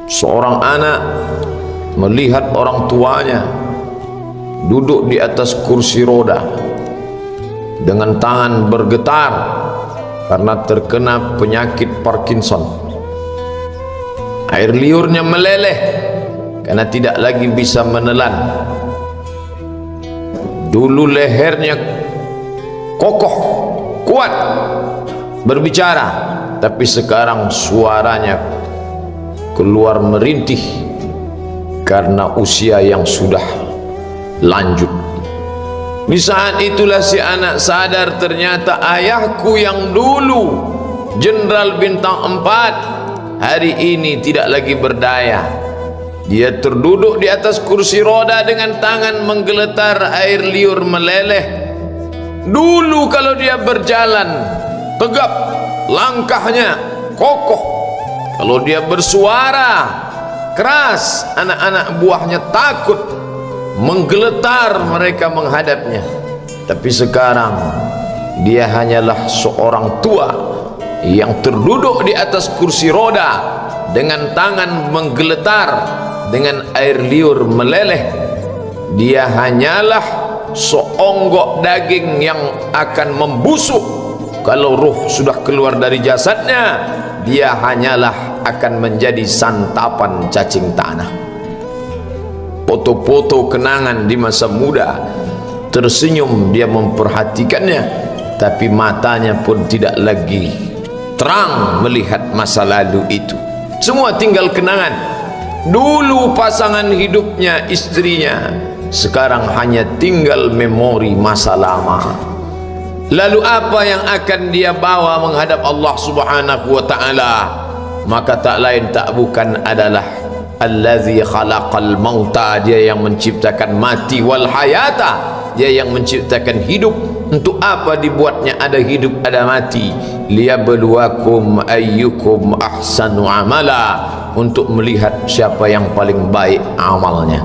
Seorang anak melihat orang tuanya duduk di atas kursi roda dengan tangan bergetar karena terkena penyakit Parkinson. Air liurnya meleleh karena tidak lagi bisa menelan. Dulu lehernya kokoh, kuat berbicara, tapi sekarang suaranya keluar merintih karena usia yang sudah lanjut. Di saat itulah si anak sadar ternyata ayahku yang dulu jenderal bintang 4 hari ini tidak lagi berdaya. Dia terduduk di atas kursi roda dengan tangan menggeletar, air liur meleleh. Dulu kalau dia berjalan tegap, langkahnya kokoh. Kalau dia bersuara keras, anak-anak buahnya takut, menggeletar mereka menghadapnya. Tapi sekarang dia hanyalah seorang tua yang terduduk di atas kursi roda dengan tangan menggeletar, dengan air liur meleleh. Dia hanyalah seonggok daging yang akan membusuk. Kalau ruh sudah keluar dari jasadnya, dia hanyalah akan menjadi santapan cacing tanah. Foto-foto kenangan di masa muda, tersenyum dia memperhatikannya, tapi matanya pun tidak lagi terang melihat masa lalu itu. Semua tinggal kenangan. Dulu pasangan hidupnya, istrinya, sekarang hanya tinggal memori masa lama. Lalu apa yang akan dia bawa menghadap Allah Subhanahu wa ta'ala? Maka tak lain tak bukan adalah Allazi khalaqal mauta, dia yang menciptakan mati, wal hayata, dia yang menciptakan hidup. Untuk apa dibuatnya ada hidup ada mati? Liyabluwakum ayyukum ahsanu amala, untuk melihat siapa yang paling baik amalnya.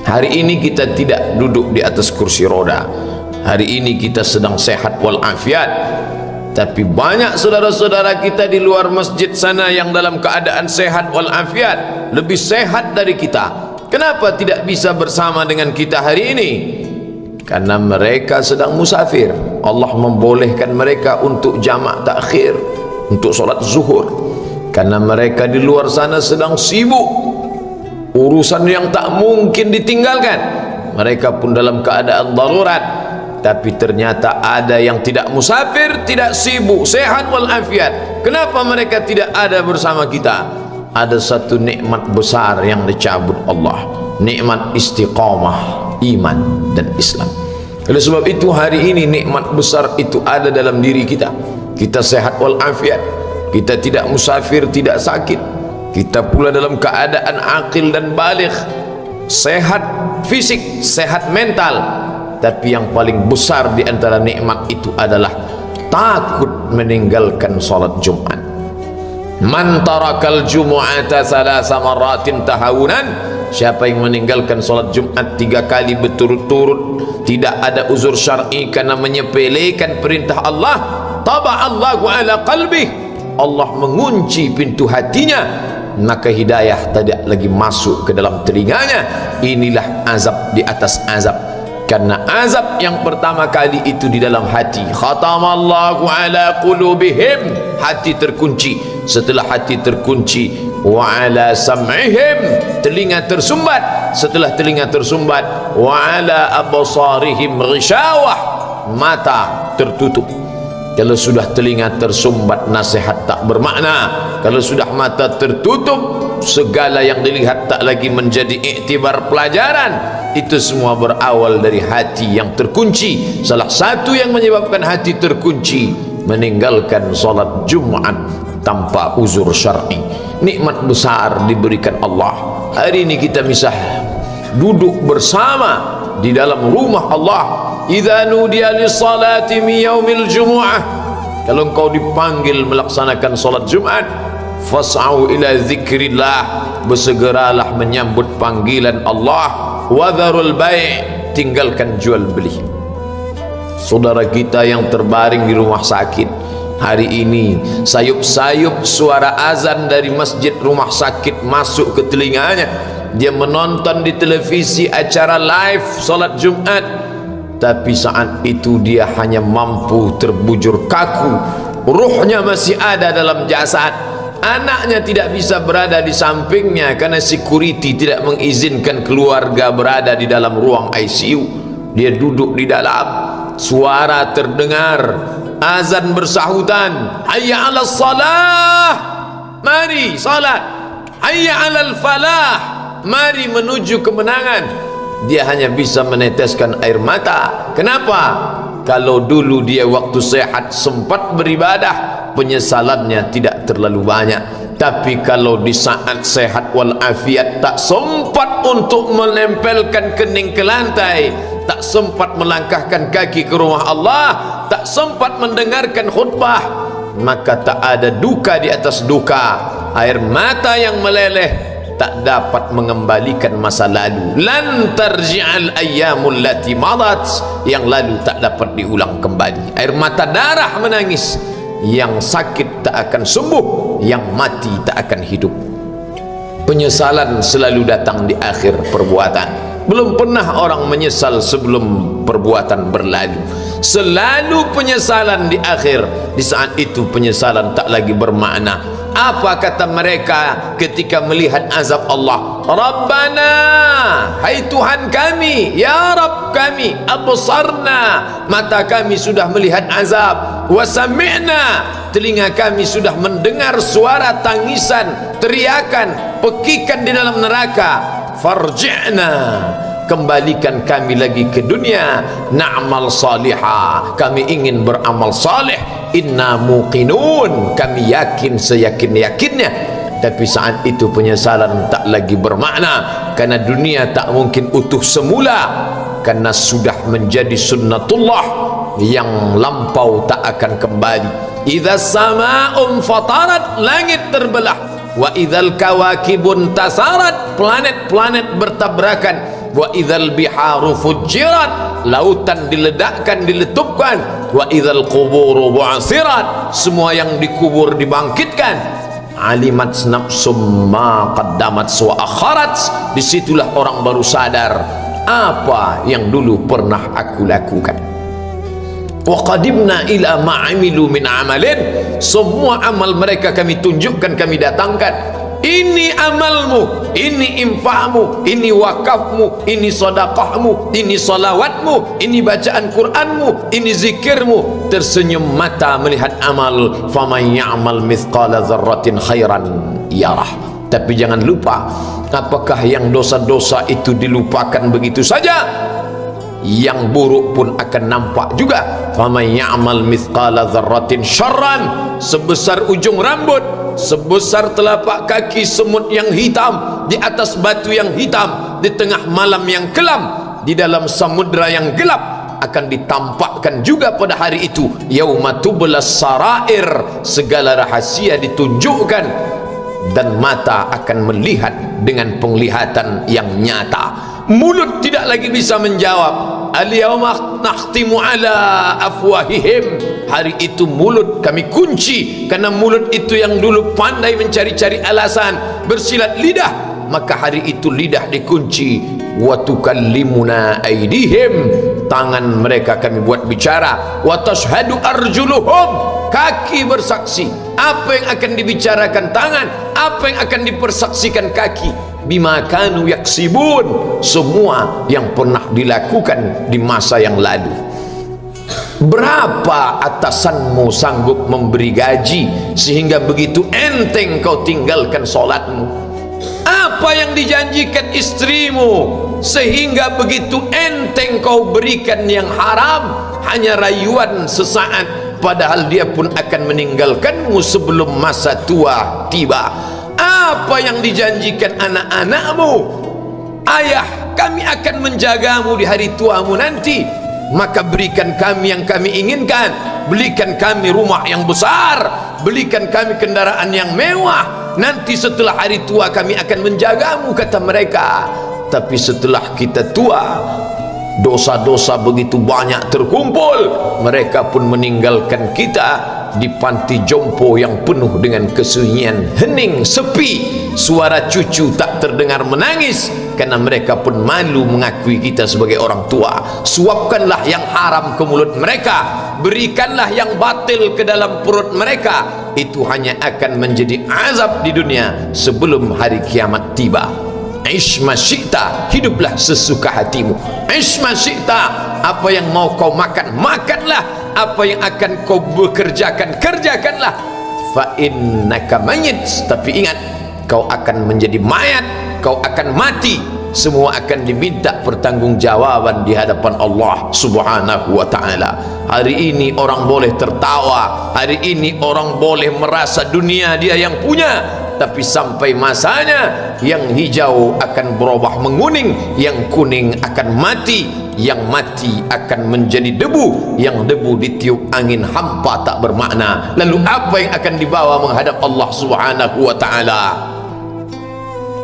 Hari ini kita tidak duduk di atas kursi roda. Hari ini kita sedang sehat walafiat. Tapi banyak saudara-saudara kita di luar masjid sana yang dalam keadaan sehat walafiat, lebih sehat dari kita. Kenapa tidak bisa bersama dengan kita hari ini? Karena mereka sedang musafir. Allah membolehkan mereka untuk jamak takhir, untuk solat zuhur. Karena mereka di luar sana sedang sibuk, urusan yang tak mungkin ditinggalkan. Mereka pun dalam keadaan darurat. Tapi ternyata ada yang tidak musafir, tidak sibuk, sehat walafiat. Kenapa mereka tidak ada bersama kita? Ada satu nikmat besar yang dicabut Allah, nikmat istiqamah iman dan Islam. Oleh sebab itu hari ini nikmat besar itu ada dalam diri kita. Kita sehat walafiat, kita tidak musafir, tidak sakit, kita pula dalam keadaan akil dan baligh, sehat fisik, sehat mental. Tapi yang paling besar di antara nikmat itu adalah takut meninggalkan salat Jumat. Man tarakal jumu'ata salasa maratin tahawunan, siapa yang meninggalkan salat Jumat 3 kali berturut-turut, tidak ada uzur syar'i karena menyepelekan perintah Allah, taba'allahu ala qalbih, Allah mengunci pintu hatinya, maka hidayah tidak lagi masuk ke dalam telinganya. Inilah azab di atas azab. Karena azab yang pertama kali itu di dalam hati. Khatamallahu ala qulubihim, hati terkunci. Setelah hati terkunci, wa ala sam'ihim, telinga tersumbat. Setelah telinga tersumbat, wa ala absarihim ghishawah, mata tertutup. Kalau sudah telinga tersumbat, nasihat tak bermakna. Kalau sudah mata tertutup, segala yang dilihat tak lagi menjadi iktibar pelajaran. Itu semua berawal dari hati yang terkunci. Salah satu yang menyebabkan hati terkunci, meninggalkan salat Jumat tanpa uzur syar'i. Nikmat besar diberikan Allah. Hari ini kita bisa duduk bersama di dalam rumah Allah. Idza nudiya lis-salati min yaumil jumu'ah, kalau engkau dipanggil melaksanakan salat Jumat, fas'au ila zikrillah, bersegeralah menyambut panggilan Allah. Wadharul bai', tinggalkan jual beli. Saudara kita yang terbaring di rumah sakit, Hari ini sayup-sayup suara azan dari masjid rumah sakit masuk ke telinganya. Dia menonton di televisi acara live solat Jumat, tapi saat itu dia hanya mampu terbujur kaku. Ruhnya masih ada dalam jasad. Anaknya tidak bisa berada di sampingnya karena security tidak mengizinkan keluarga berada di dalam ruang ICU. Dia duduk di dalam. Suara terdengar, azan bersahutan, hayya 'alas salah, mari salat, hayya 'alal falah, mari menuju kemenangan. Dia hanya bisa meneteskan air mata. Kenapa? Kalau dulu dia waktu sehat sempat beribadah, penyesalannya tidak terlalu banyak. Tapi kalau di saat sehat walafiat tak sempat untuk menempelkan kening ke lantai, tak sempat melangkahkan kaki ke rumah Allah, tak sempat mendengarkan khutbah, maka tak ada duka di atas duka. Air mata yang meleleh tak dapat mengembalikan masa lalu. Lan tarji'al ayyamul lati madat, yang lalu tak dapat diulang kembali. Air mata darah menangis, yang sakit tak akan sembuh, yang mati tak akan hidup. Penyesalan selalu datang di akhir perbuatan. Belum pernah orang menyesal sebelum perbuatan berlalu. Selalu penyesalan di akhir. Di saat itu penyesalan tak lagi bermakna. Apa kata mereka ketika melihat azab Allah? Rabbana, hai Tuhan kami, ya Rabb kami, absarna, mata kami sudah melihat azab, wa sami'na, telinga kami sudah mendengar suara tangisan, teriakan, pekikan di dalam neraka. Farji'na, kembalikan kami lagi ke dunia, na'mal salihah, kami ingin beramal saleh, inna muqinun, kami yakin seyakin-yakinnya. Tapi saat itu penyesalan tak lagi bermakna, karena dunia tak mungkin utuh semula, karena sudah menjadi sunnatullah yang lampau tak akan kembali. Idza sama'un fatarat, langit terbelah, wa idzal kawakibun tasarat, planet-planet bertabrakan, wa idzal biharu fujirat, lautan diledakkan, diletupkan, wa idzal quburu bu'asirat, semua yang dikubur dibangkitkan. Alimat nafsum ma qaddamat wa akharat, disitulah orang baru sadar apa yang dulu pernah aku lakukan. Wa qadimna ila ma'amilu min amalin, semua amal mereka kami tunjukkan, kami datangkan. Ini amalmu, ini infakmu, ini wakafmu, ini sedekahmu, ini salawatmu, ini bacaan Qur'anmu, ini zikirmu. Tersenyum mata melihat amal. Faman ya'mal mithqala dzarratin khairan yarah. Tapi jangan lupa, apakah yang dosa-dosa itu dilupakan begitu saja? Yang buruk pun akan nampak juga. Faman ya'mal mithqala dzarratin syarran, sebesar ujung rambut, sebesar telapak kaki semut yang hitam, di atas batu yang hitam, di tengah malam yang kelam, di dalam samudra yang gelap, akan ditampakkan juga pada hari itu. Yauma tublas sarair, segala rahasia ditunjukkan, dan mata akan melihat dengan penglihatan yang nyata. Mulut tidak lagi bisa menjawab. Al-yawma nakhtimu ala afwahihim, hari itu mulut kami kunci, karena mulut itu yang dulu pandai mencari-cari alasan, bersilat lidah, maka hari itu lidah dikunci. Wa tukallimuna aydihim, tangan mereka kami buat bicara. Wa tashhadu arjuluhum, kaki bersaksi. Apa yang akan dibicarakan tangan, apa yang akan dipersaksikan kaki? Bima kanu yaksibun, semua yang pernah dilakukan di masa yang lalu. Berapa atasanmu sanggup memberi gaji sehingga begitu enteng kau tinggalkan solatmu? Apa yang dijanjikan istrimu sehingga begitu enteng kau berikan yang haram, hanya rayuan sesaat, padahal dia pun akan meninggalkanmu sebelum masa tua tiba. Apa yang dijanjikan anak-anakmu? Ayah, kami akan menjagamu di hari tuamu nanti, maka berikan kami yang kami inginkan, belikan kami rumah yang besar, belikan kami kendaraan yang mewah, nanti setelah hari tua kami akan menjagamu, kata mereka. Tapi setelah kita tua, dosa-dosa begitu banyak terkumpul, mereka pun meninggalkan kita di panti jompo yang penuh dengan kesunyian, hening, sepi, suara cucu tak terdengar menangis karena mereka pun malu mengakui kita sebagai orang tua. Suapkanlah yang haram ke mulut mereka, berikanlah yang batil ke dalam perut mereka. Itu hanya akan menjadi azab di dunia sebelum hari kiamat tiba. Ish ma syi'ta, hiduplah sesuka hatimu. Ish ma syi'ta, apa yang mau kau makan, makanlah. Apa yang akan kau bekerjakan, kerjakanlah. Fa innaka mayyit, tapi ingat, kau akan menjadi mayat, kau akan mati. Semua akan diminta pertanggungjawaban di hadapan Allah Subhanahu wa ta'ala. Hari ini orang boleh tertawa, hari ini orang boleh merasa dunia dia yang punya, tapi sampai masanya yang hijau akan berubah menguning, yang kuning akan mati, yang mati akan menjadi debu, yang debu ditiup angin hampa tak bermakna. Lalu apa yang akan dibawa menghadap Allah Subhanahu wa ta'ala?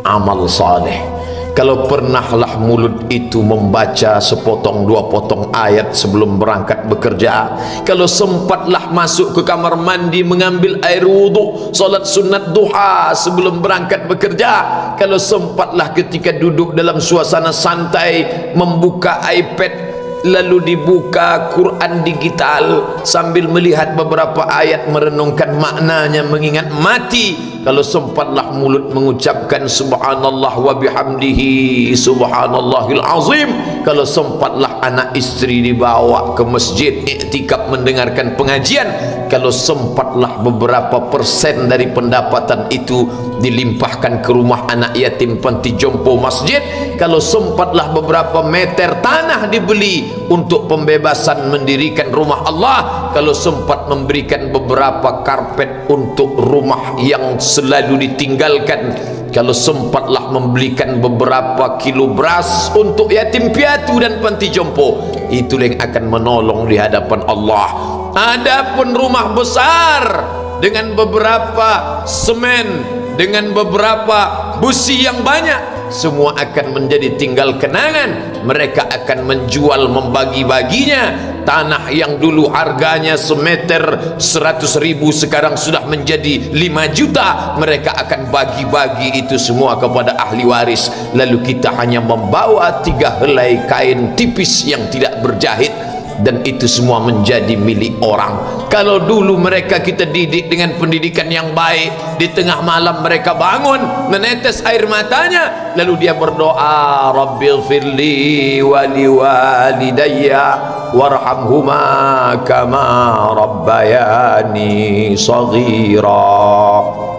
Amal saleh. Kalau pernahlah mulut itu membaca sepotong dua potong ayat sebelum berangkat bekerja, kalau sempatlah masuk ke kamar mandi mengambil air wudhu, solat sunat duha sebelum berangkat bekerja, kalau sempatlah ketika duduk dalam suasana santai membuka iPad lalu dibuka Quran digital sambil melihat beberapa ayat merenungkan maknanya, mengingat mati, kalau sempatlah mulut mengucapkan subhanallah wa bihamdihi subhanallahil azim, kalau sempatlah anak istri dibawa ke masjid iktikaf mendengarkan pengajian, kalau sempatlah beberapa persen dari pendapatan itu dilimpahkan ke rumah anak yatim panti jompo masjid, kalau sempatlah beberapa meter tanah dibeli untuk pembebasan mendirikan rumah Allah, kalau sempat memberikan beberapa karpet untuk rumah yang selalu ditinggalkan, kalau sempatlah membelikan beberapa kilo beras untuk yatim piatu dan panti jompo, itulah yang akan menolong di hadapan Allah. Adapun rumah besar dengan beberapa semen, dengan beberapa busi yang banyak, semua akan menjadi tinggal kenangan. Mereka akan menjual, membagi-baginya. Tanah yang dulu harganya semeter 100.000 sekarang sudah menjadi 5 juta. Mereka akan bagi-bagi itu semua kepada ahli waris. Lalu kita hanya membawa 3 helai kain tipis yang tidak berjahit, dan itu semua menjadi milik orang. Kalau dulu mereka kita didik dengan pendidikan yang baik, di tengah malam mereka bangun menetes air matanya, lalu dia berdoa, Rabbighfirli wa liwalidayya warhamhuma kama rabbayani shaghira,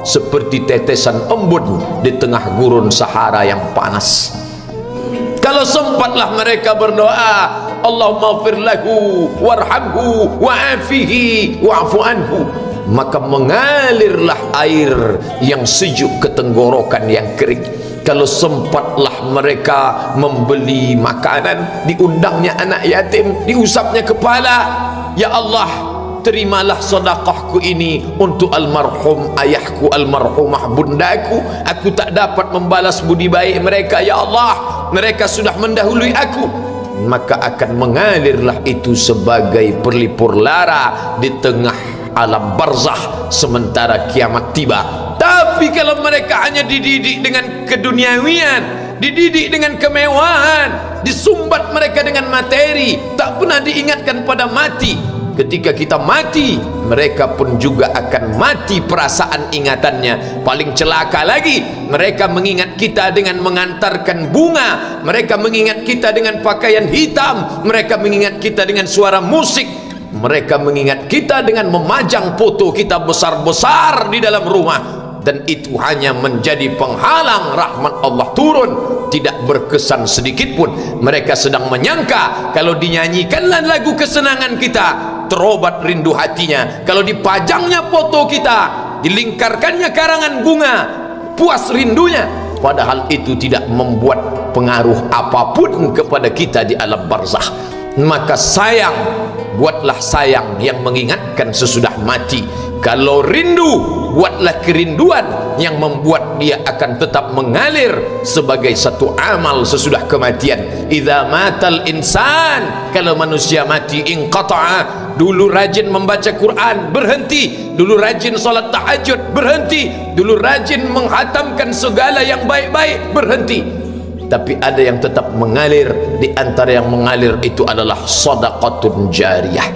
seperti tetesan embun di tengah gurun Sahara yang panas. Kalau sempatlah mereka berdoa, Allahumma ighfir lahu warhamhu wa'afihi wa'fu anhu, maka mengalirlah air yang sejuk ke tenggorokan yang kering. Kalau sempatlah mereka membeli makanan, diundangnya anak yatim, diusapnya kepala, ya Allah, terimalah sedekahku ini untuk almarhum ayahku, almarhumah bundaku. Aku tak dapat membalas budi baik mereka, ya Allah, mereka sudah mendahului aku. Maka akan mengalirlah itu sebagai perlipur lara di tengah alam barzah sementara kiamat tiba. Tapi kalau mereka hanya dididik dengan keduniawian, dididik dengan kemewahan, disumbat mereka dengan materi, tak pernah diingatkan pada mati, ketika kita mati, mereka pun juga akan mati perasaan ingatannya. Paling celaka lagi, mereka mengingat kita dengan mengantarkan bunga, mereka mengingat kita dengan pakaian hitam, mereka mengingat kita dengan suara musik, mereka mengingat kita dengan memajang foto kita besar-besar di dalam rumah. Dan itu hanya menjadi penghalang rahmat Allah turun, tidak berkesan sedikit pun. Mereka sedang menyangka kalau dinyanyikanlah lagu kesenangan kita, terobat rindu hatinya. Kalau dipajangnya foto kita, dilingkarkannya karangan bunga, puas rindunya. Padahal itu tidak membuat pengaruh apapun kepada kita di alam barzah. Maka sayang, buatlah sayang yang mengingatkan sesudah mati. Kalau rindu, buatlah kerinduan yang membuat dia akan tetap mengalir sebagai satu amal sesudah kematian. idza matal insan, kalau manusia mati, inqata'a, dulu rajin membaca Quran berhenti, dulu rajin salat tahajud berhenti, dulu rajin menghatamkan segala yang baik-baik berhenti, tapi ada yang tetap mengalir. Di antara yang mengalir itu adalah sedekatun jariyah,